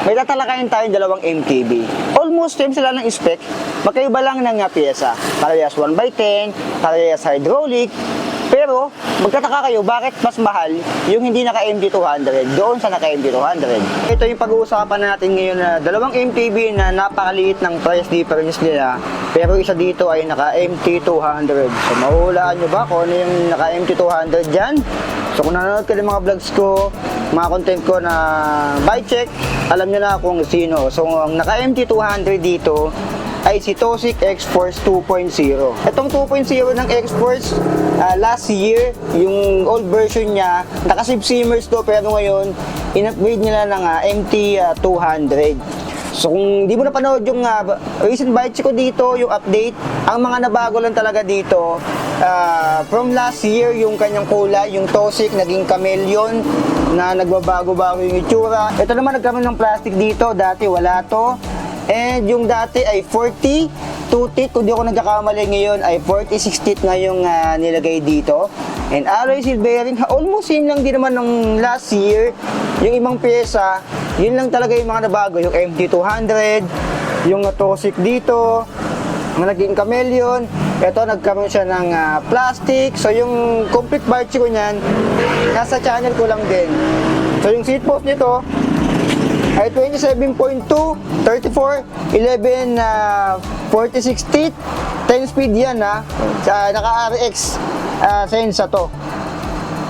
may tatalakayin tayong dalawang MTB. Almost same sila ng spec, magkaiba lang ng pyesa. Parehas 1x10, parehas hydraulic, pero magtataka kayo bakit mas mahal yung hindi naka MT200 doon sa naka MT200. Ito yung pag-uusapan natin ngayon na dalawang MTB na napakaliit ng price difference nila, pero isa dito ay naka MT200. So mahulaan nyo ba kung ano yung naka MT200 dyan? So kung nanonood ka ng mga vlogs ko, mga content ko na bike check, alam nyo na kung sino. So ang naka MT200 dito ay si Tosyk X-Force 2.0. Itong 2.0 ng X-Force, last year, yung old version niya, naka-sib simmers to, pero ngayon, in-upgrade nila ng MT200. So kung di mo napanood yung recent bike check ko dito, yung update, ang mga nabago lang talaga dito, from last year, yung kanyang kulay, yung Tosyk, naging chameleon, na nagbabago-bago yung itsura. Ito naman nagkaroon ng plastic dito, dati wala to. And yung dati ay 42 teeth, kung di ako nagkakamali ngayon ay 46 teeth na yung nilagay dito. And alloy seal bearing, almost same lang din naman ng last year. Yung ibang pyesa, yun lang talaga yung mga nabago. Yung MT200, yung Tosyk dito, naging chameleon. Ito, nagkaroon siya ng plastic. So yung complete bike ko niyan, nasa channel ko lang din. So yung seat post nito ay 27.2, 34, 11, 46 teeth, 10 speed yan naka RX Sensa to.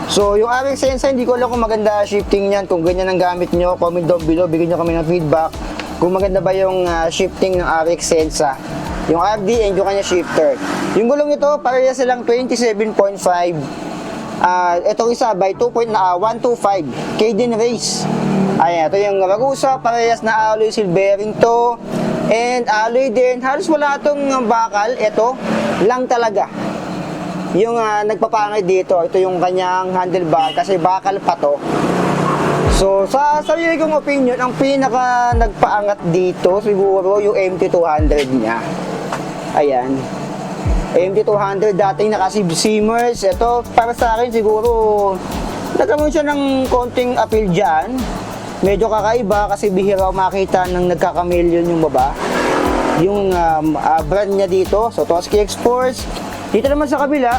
So yung RX Sensa, hindi ko alam kung maganda shifting yan, kung ganyan ang gamit nyo, comment down below, bigyan nyo kami ng feedback kung maganda ba yung shifting ng RX Sensa, yung RD and yung kanya shifter. Yung gulong ito, parehas silang 27.5. Itong isa by 125 Kadeen Race. Ayan, ito yung Ragusa, parehas na alloy seal bearing to. And alloy din, halos wala itong bakal. Ito lang talaga yung nagpapangit dito. Ito yung kanyang handlebar kasi bakal pa to. So sa sarili kong opinion, ang pinaka nagpaangat dito siguro yung MT200 niya. Ayan, MT200 dating naka-sib simmers. Ito para sa akin siguro nagkaroon siya ng konting appeal dyan. Medyo kakaiba kasi bihira makita ng nagka-chameleon yung baba. Yung brand niya dito, so Tosyk X-Force. Dito naman sa kabila,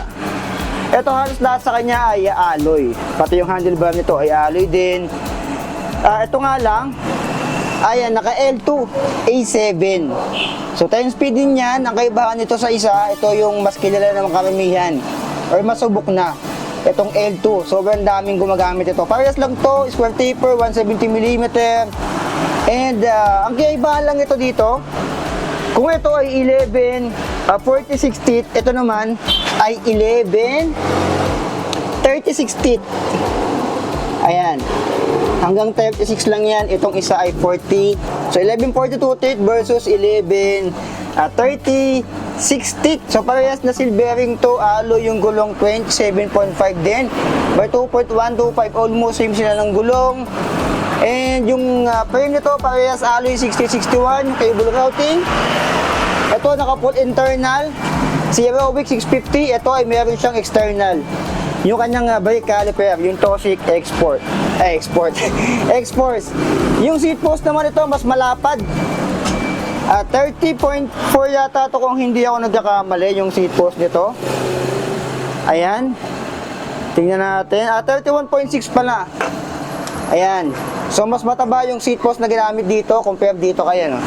ito halos lahat sa kanya ay alloy. Pati yung handlebar nito ay alloy din. Ito nga lang, ayan, naka L2 A7. So 10 speed din yan. Ang kaibahan nito sa isa, ito yung mas kilala ng karamihan or masubok na. Itong L2, sobrang daming gumagamit ito. Parehas lang to, square taper, 170mm. And ang kaibahan lang ito dito, kung ito ay 11, 46 teeth, ito naman ay 11, 36 teeth. Ayan, hanggang 36 lang yan. Itong isa ay 40. So 11.42 teeth versus 11, 36 teeth. So parehas na seal bearing to, alloy yung gulong 27.5 din by 2.125, almost same sila ng gulong. And yung frame nito parehas alloy 6061, cable routing. Ito naka full internal, Zero Wick 650. Ito ay meron siyang external. Yung kanyang brake caliper, yung Tosyk X-Force. Yung seat post naman ito mas malapad. 30.4 yata ito kung hindi ako nagkakamali yung seat post nito. Ayan. Tingnan natin. 31.6 pala. Ayan. So mas mataba yung seat post na ginamit dito compare dito kaya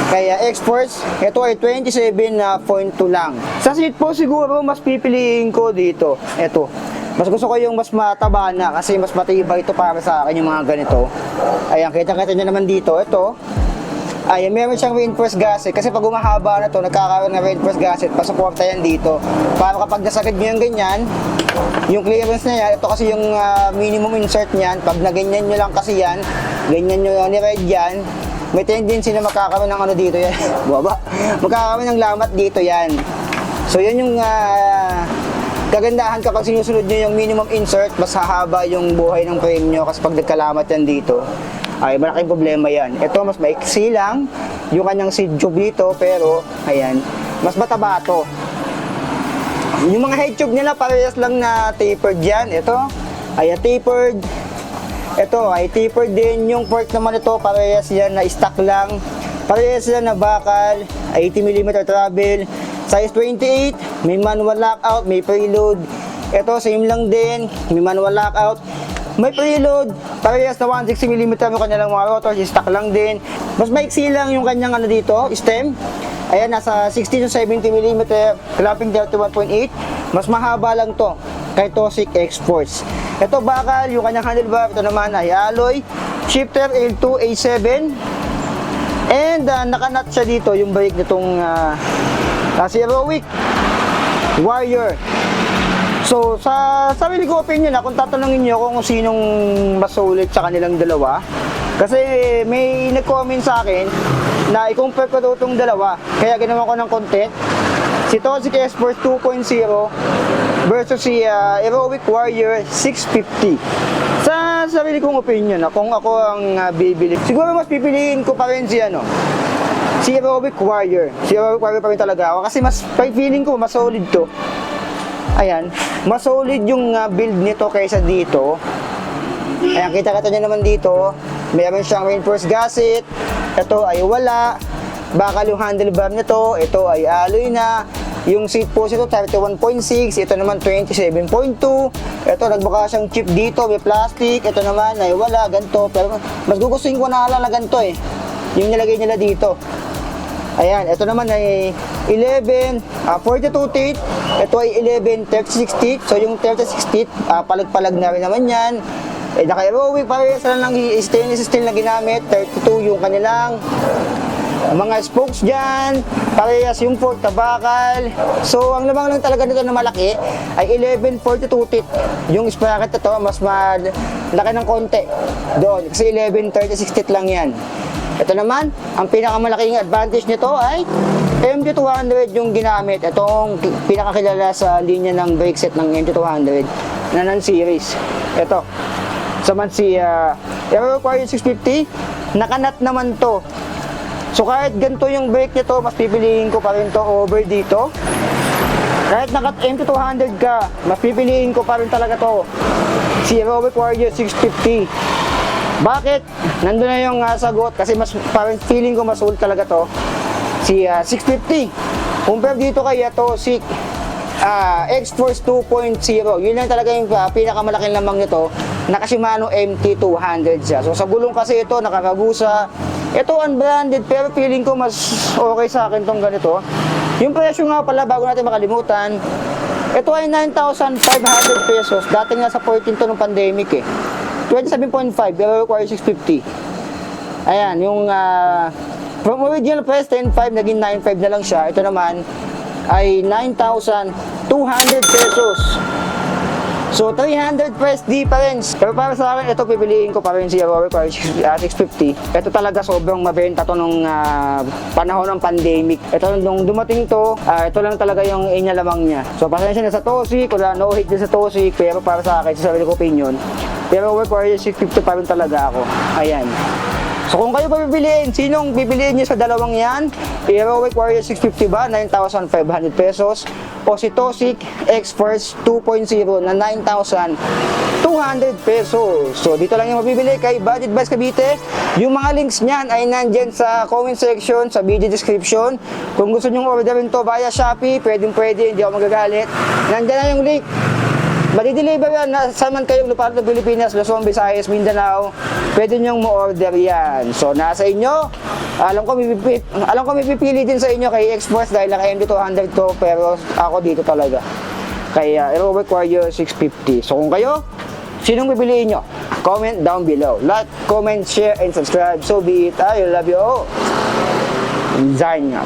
Kaya X-Force, ito ay 27.2 lang. Sa seat post siguro mas pipiliin ko dito. Ito. Mas gusto ko yung mas mataba na kasi mas matibay ito para sa akin yung mga ganito. Ayan, kita-kita nyo naman dito. Ito. Ayan, meron siyang reinforced gasket kasi pag umahaba na to, nagkakaroon ng reinforced gasket, pasuporta yan dito. Para kapag nasagad nyo yung ganyan, yung clearance na yan, ito kasi yung minimum insert niyan. Pag naganyan nyo lang kasi yan, ganyan nyo ni-ride yan, may tendency na makakaroon ng ano dito yan. Baba. Magkakaroon ng lamat dito yan. So yan yung kagandahan kapag sinusunod nyo yung minimum insert, mas hahaba yung buhay ng frame nyo kasi pag nagkalamat yan dito, ay malaking problema yan. Ito mas maiksi lang yung kanyang seat tube dito, pero ayan, mas mataba to. Yung mga head tube nila parehas lang na tapered yan. Ito, ayan, tapered. Ito ay taper din. Yung port naman ito, parehas yan na stock lang. Parehas yan na bakal, 80mm travel. Size 28, may manual lockout, may preload. Ito, same lang din, may manual lockout, may preload. Parehas na 160mm yung kanyang mga rotors, stock lang din. Mas maiksi lang yung kanyang ano dito, stem. Ayan, nasa 60 to 70mm, clamping 31.8. Mas mahaba lang to kay Tosyk X-Force. Ito bakal, yung kanyang handlebar, ito naman ay alloy. Shifter L2 A7. And nakanat siya dito yung brake nitong si Heroic Warrior. So, sa sarili ko opinion kung tatanungin nyo kung sinong mas sulit sa kanilang dalawa, kasi may nag-comment sa akin na i-compare ko daw itong dalawa, kaya ginawa ko ng content. Si Tosyk X-Force 2.0 versus si Heroic Warrior 650. Sa sarili kong opinion, kung ako ang bibili, siguro mas pipiliin ko pa rin si Heroic Warrior. Si Heroic Warrior pa rin talaga ako kasi mas feeling ko mas solid to. Ayan, mas solid yung build nito kaysa dito. Ayan, kita-kita nyo naman dito. Meron siyang reinforced gasket. Ito ay wala. Bakal yung handlebar nito. Ito ay alloy na. Yung seat post ito 31.6. Ito naman 27.2. Ito nagbaka siyang chip dito. May plastic. Ito naman ay wala. Ganito. Pero mas gugustuhin ko na na ganito eh. Yung nilagay nila dito. Ayan, ito naman ay 11, 42 teeth. Ito ay 11, 36 teeth. So yung 36 teeth, palag-palag na rin naman yan. Naka-Heroic, parehas lang ng stainless steel na ginamit. 32 yung kanilang mga spokes dyan. Parehas yung fork na bakal. So ang lamang lang talaga nito na malaki ay 11, 42 teeth. Yung sprocket ito, mas malaki ng konti doon. Kasi 11, 36 teeth lang yan. Ito naman, ang pinakamalaking advantage nito ay MT200 yung ginamit. Itong pinakakilala sa linya ng brake set ng MT200 na non-series. Ito. Saman si Heroic Warrior 650, nakanat naman to. So kahit ganito yung brake nito, mas pipiliin ko pa rin to over dito. Kahit nakat MT200 ka, mas pipiliin ko pa rin talaga to. Si Heroic Warrior 650. Bakit? Nandun na yung sagot kasi mas parang feeling ko mas old talaga to. Si 650. Compare dito kay Tosyk X-Force 2.0. Yun lang talaga yung pinakamalaking lamang nito. Naka-Shimano MT200 siya. So sa gulong kasi ito nakakagusa. Ito unbranded pero feeling ko mas okay sa akin tong ganito. Yung presyo nga pala bago natin makalimutan. Ito ay 9,500 pesos. Dati nga sa 14 to ng pandemic eh. 27.5, Heroic Warrior 650. Ayan, yung from original price 10,500 naging 9,500 na lang siya. Ito naman ay 9,200 pesos. So 300 price difference. Pero para sa akin, ito pipiliin ko pa rin si Heroic Warrior 650. Ito talaga sobrang mabenta to nung panahon ng pandemic. Ito nung dumating to, ito lang talaga yung inyalamang niya. So pasensya na sa Tosyk, wala no hate din sa Tosyk, pero para sa akin, sa sarili ko opinion, pero Heroic Warrior 650 pa rin talaga ako. Ayan. So kung kayo pipiliin, sinong pipiliin niyo sa dalawang yan? Heroic Warrior 650 ba? 9,500 pesos. O si Tosyk X-Force 2.0 na 9,200 pesos. So dito lang yung mabibili kay Budget Buys Cavite. Yung mga links niyan ay nandyan sa comment section, sa video description. Kung gusto nyo orderin to via Shopee, pwede, hindi ako magagalit. Nandyan na yung link. Madi-deliver yan, saan man kayong lupa ng Pilipinas, Luzon, Visayas, Mindanao, pwede nyong mo-order yan. So, nasa inyo. Alam ko may pipili din sa inyo kay X-Force dahil naka-MT200 to, pero ako dito talaga. Kay Heroic Warrior 650. So, kung kayo, sinong pipiliin nyo? Comment down below. Like, comment, share, and subscribe. So be it. I love you all. Zanya.